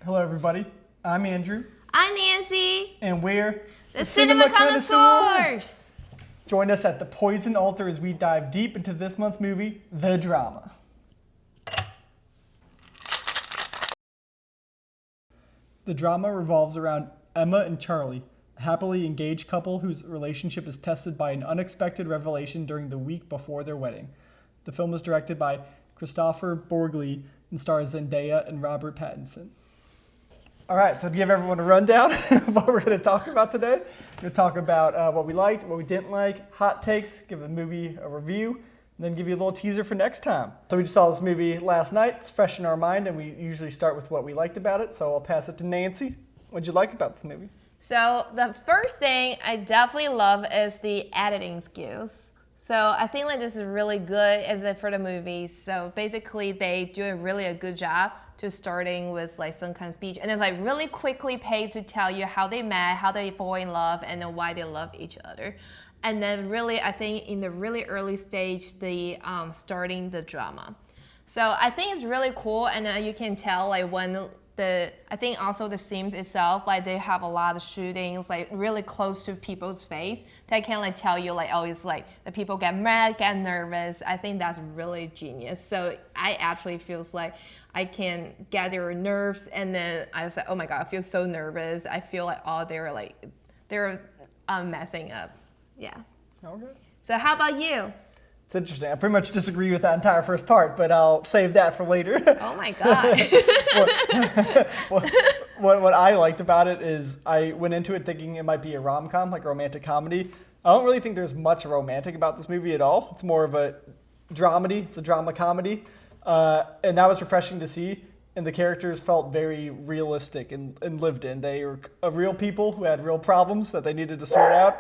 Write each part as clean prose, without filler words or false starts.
Hello, everybody. I'm Andrew. I'm Nancy. And we're the Cinema Connoisseurs. Join us at the Poison Altar as we dive deep into this month's movie, The Drama. The Drama revolves around Emma and Charlie, a happily engaged couple whose relationship is tested by an unexpected revelation during the week before their wedding. The film is directed by Christopher Borgli and stars Zendaya and Robert Pattinson. All right, so to give everyone a rundown of what we're going to talk about today, we're going to talk about what we liked, what we didn't like, hot takes, give the movie a review, and then give you a little teaser for next time. So we just saw this movie last night. It's fresh in our mind, and we usually start with what we liked about it. So I'll pass it to Nancy. What did you like about this movie? So the first thing I definitely love is the editing skills. So I think like this is really good as it for the movies. So basically they do a good job to starting with like some kind of speech, and it's like really quickly pace to tell you how they met, how they fall in love, and then why they love each other. And then really, I think in the really early stage, the starting the drama. So I think it's really cool, and you can tell like when I think also the scenes itself, like they have a lot of shootings, like really close to people's face. That can like tell you like, oh, it's like the people get mad, get nervous. I think that's really genius. So I actually feels like I can get their nerves, and then I was like, oh my God, I feel so nervous. I feel like they're messing up. Yeah. Okay. So how about you? It's interesting. I pretty much disagree with that entire first part, but I'll save that for later. Oh my God. What I liked about it is I went into it thinking it might be a rom-com, like a romantic comedy. I don't really think there's much romantic about this movie at all. It's more of a dramedy. It's a drama comedy. And that was refreshing to see. And the characters felt very realistic and lived in. They were real people who had real problems that they needed to sort out.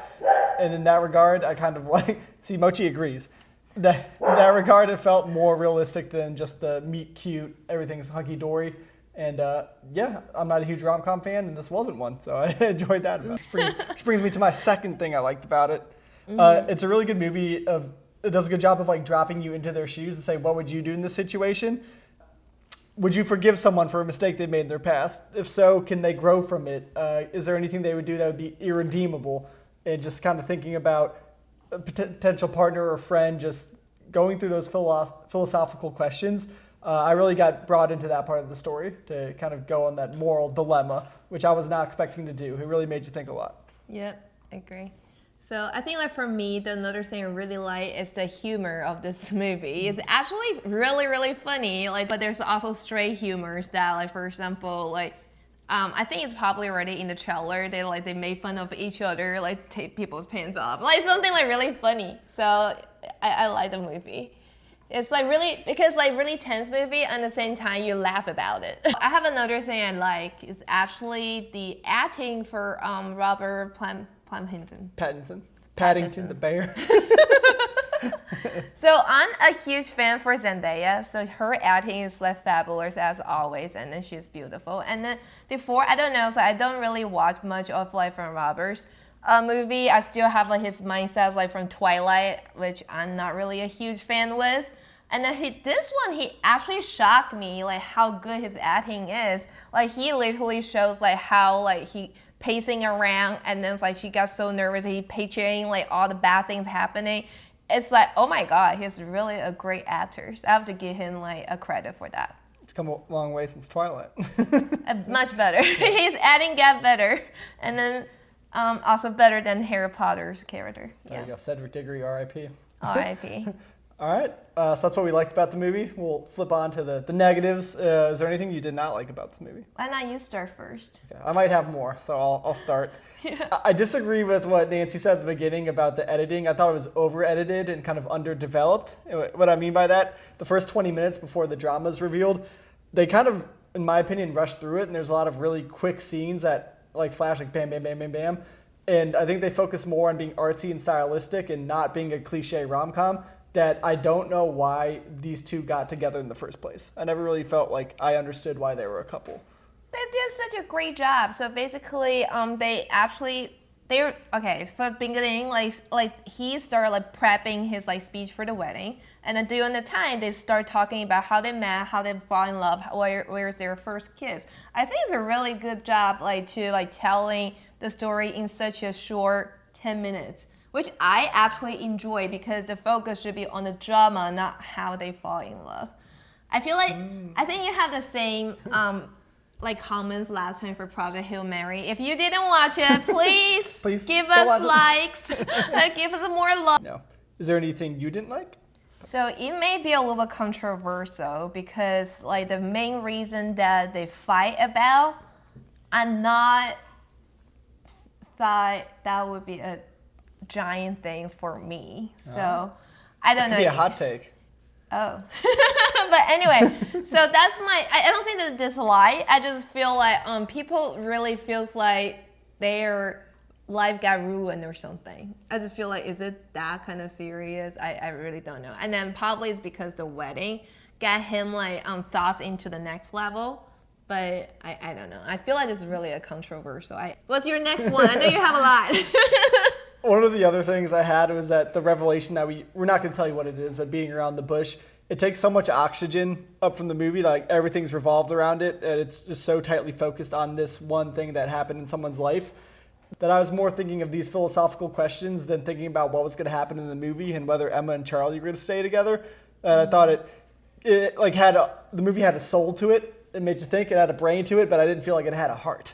And in that regard, I kind of like, see, Mochi agrees. In that regard, it felt more realistic than just the meet cute, everything's hunky-dory. And yeah, I'm not a huge rom-com fan, and this wasn't one, so I enjoyed that about it. Which brings me to my second thing I liked about it. It's a really good movie. It does a good job of like dropping you into their shoes and say, what would you do in this situation? Would you forgive someone for a mistake they made in their past? If so, can they grow from it? Is there anything they would do that would be irredeemable? And just kind of thinking about a potential partner or friend, just going through those philosophical questions. I really got brought into that part of the story to kind of go on that moral dilemma, which I was not expecting to do. It really made you think a lot. Yep, I agree. So I think like for me, the another thing I really like is the humor of this movie. It's actually really, really funny. Like, but there's also stray humors that, like, for example, like, I think it's probably already in the trailer. They made fun of each other, like take people's pants off, like something like really funny. So I like the movie. It's like really, because like really tense movie, and at the same time you laugh about it. I have another thing I like is actually the acting for Robert Paddington the bear. So I'm a huge fan for Zendaya. So her acting is like fabulous as always, and then she's beautiful. And then before, I don't know, so I don't really watch much of like from Robert's movie. I still have like his mindsets like from Twilight, which I'm not really a huge fan with. And then this one, he actually shocked me like how good his acting is. Like he literally shows like how like he pacing around, and then it's like she got so nervous, he picturing like all the bad things happening. It's like, oh my God, he's really a great actor. So I have to give him like a credit for that. It's come a long way since Twilight. Much better. His acting got better, and then also better than Harry Potter's character. There you go, Cedric Diggory, R.I.P. R.I.P. All right, so that's what we liked about the movie. We'll flip on to the negatives. Is there anything you did not like about this movie? Why not you start first? Okay, I might have more, so I'll start. Yeah. I disagree with what Nancy said at the beginning about the editing. I thought it was over-edited and kind of underdeveloped. What I mean by that, the first 20 minutes before the drama is revealed, they kind of, in my opinion, rushed through it, and there's a lot of really quick scenes that like flash, like bam, bam, bam, bam, bam. And I think they focus more on being artsy and stylistic and not being a cliche rom-com, that I don't know why these two got together in the first place. I never really felt like I understood why they were a couple. They did such a great job. So basically, they actually they're okay. For beginning, like he started like prepping his like speech for the wedding, and then during the time they start talking about how they met, how they fall in love, where's their first kiss. I think it's a really good job like to like telling the story in such a short 10 minutes, which I actually enjoy because the focus should be on the drama, not how they fall in love. I feel like I think you have the same like comments last time for Project Hail Mary. If you didn't watch it, please, Please give go us watch it. likes, give us more love. No. Is there anything you didn't like? So it may be a little bit controversial because like the main reason that they fight about, I'm not thought that would be a giant thing for me. So I don't Could know. be a hot take. Oh. But anyway, so that's I don't think that dislike. I just feel like people really feels like their life got ruined or something. I just feel like, is it that kind of serious? I really don't know. And then probably it's because the wedding got him like thoughts into the next level. But I don't know. I feel like this is really a controversial. What's your next one? I know you have a lot. One of the other things I had was that the revelation that we're not going to tell you what it is, but beating around the bush, it takes so much oxygen up from the movie, like everything's revolved around it, and it's just so tightly focused on this one thing that happened in someone's life that I was more thinking of these philosophical questions than thinking about what was going to happen in the movie and whether Emma and Charlie were going to stay together. And I thought it like the movie had a soul to it. It made you think, it had a brain to it, but I didn't feel like it had a heart.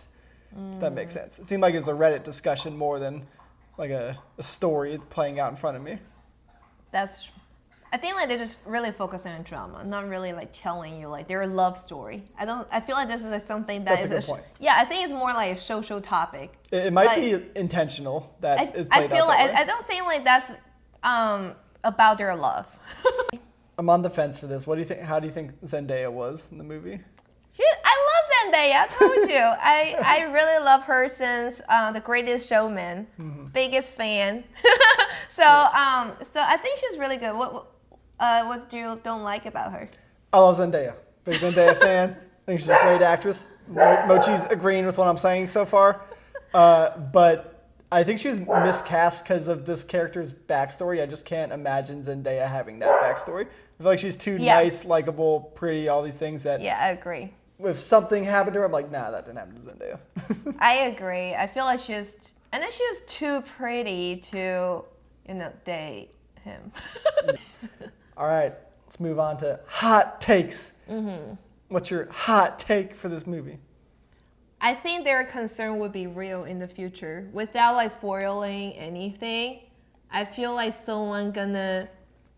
If that makes sense. It seemed like it was a Reddit discussion more than like a story playing out in front of me. I think like they're just really focusing on drama, not really like telling you like their love story. I feel like this is like something that That's is a good point. Yeah, I think it's more like a social topic. It might Like, be intentional that it I played feel out like that way. I don't think like that's about their love. I'm on the fence for this. What do you think? How do you think Zendaya was in the movie? I love Zendaya. I told you. I really love her since The Greatest Showman. Biggest fan. So I think she's really good. What do you don't like about her? I love Zendaya. Big Zendaya fan. I think she's a great actress. Mochi's agreeing with what I'm saying so far. But I think she was miscast because of this character's backstory. I just can't imagine Zendaya having that backstory. I feel like she's too nice, likable, pretty, all these things that Yeah, I agree. if something happened to her, I'm like, nah, that didn't happen to Zendaya. I agree. I feel like she's too pretty to, date him. All right, let's move on to hot takes. What's your hot take for this movie? I think their concern would be real in the future. Without like spoiling anything, I feel like someone gonna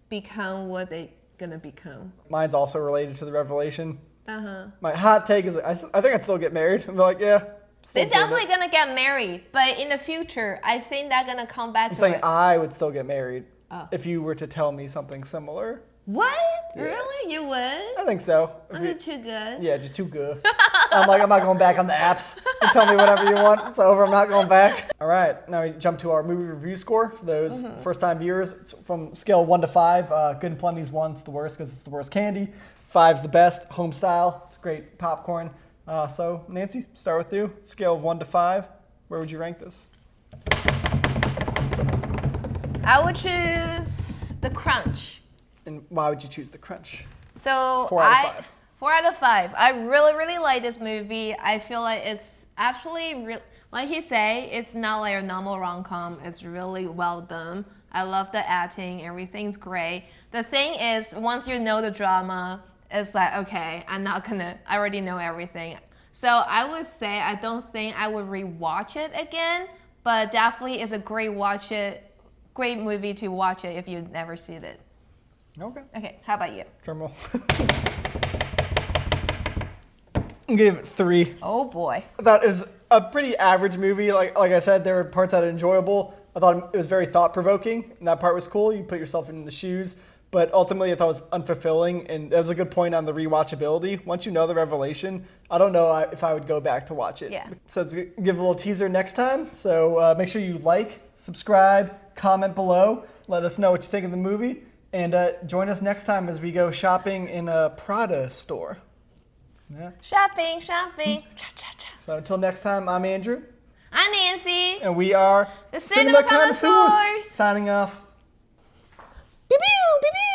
become what they gonna become. Mine's also related to the revelation. Uh-huh. My hot take is I think I'd still get married. I'm like, yeah. still They're doing definitely it. gonna get married, but in the future, I think they're gonna come back I'm to saying it. I would still get married Oh. if you were to tell me something similar. What? Yeah. Really? You would? I think so. If Was you- it too good? Yeah, just too good. I'm not going back on the apps. You tell me whatever you want. It's over. I'm not going back. All right. Now we jump to our movie review score for those first-time viewers. It's from scale 1 to 5. Good and Plenty's 1. It's the worst because it's the worst candy. 5's the best. Home style. It's great popcorn. So Nancy, start with you. Scale of 1 to 5. Where would you rank this? I would choose the Crunch. And why would you choose the Crunch? So 4 out of 5. 4 out of 5. I really, really like this movie. I feel like it's actually, like he say, it's not like a normal rom-com. It's really well done. I love the acting. Everything's great. The thing is, once you know the drama, it's like, okay, I already know everything. So I would say I don't think I would rewatch it again, but definitely it's a great great movie to watch it if you've never seen it. Okay. Okay, how about you? Drum roll. I'm gonna give it 3. Oh boy. I thought it was a pretty average movie. Like I said, there were parts that are enjoyable. I thought it was very thought-provoking, and that part was cool. You put yourself in the shoes. But ultimately, I thought it was unfulfilling, and that was a good point on the rewatchability. Once you know the revelation, I don't know if I would go back to watch it. Yeah. So let's give a little teaser next time. So make sure you like, subscribe, comment below. Let us know what you think of the movie. And join us next time as we go shopping in a Prada store. Yeah. Shopping. Cha, cha, cha. So until next time, I'm Andrew. I'm Nancy. And we are The Cinema Connoisseurs. Signing off. Pew pew pew pew.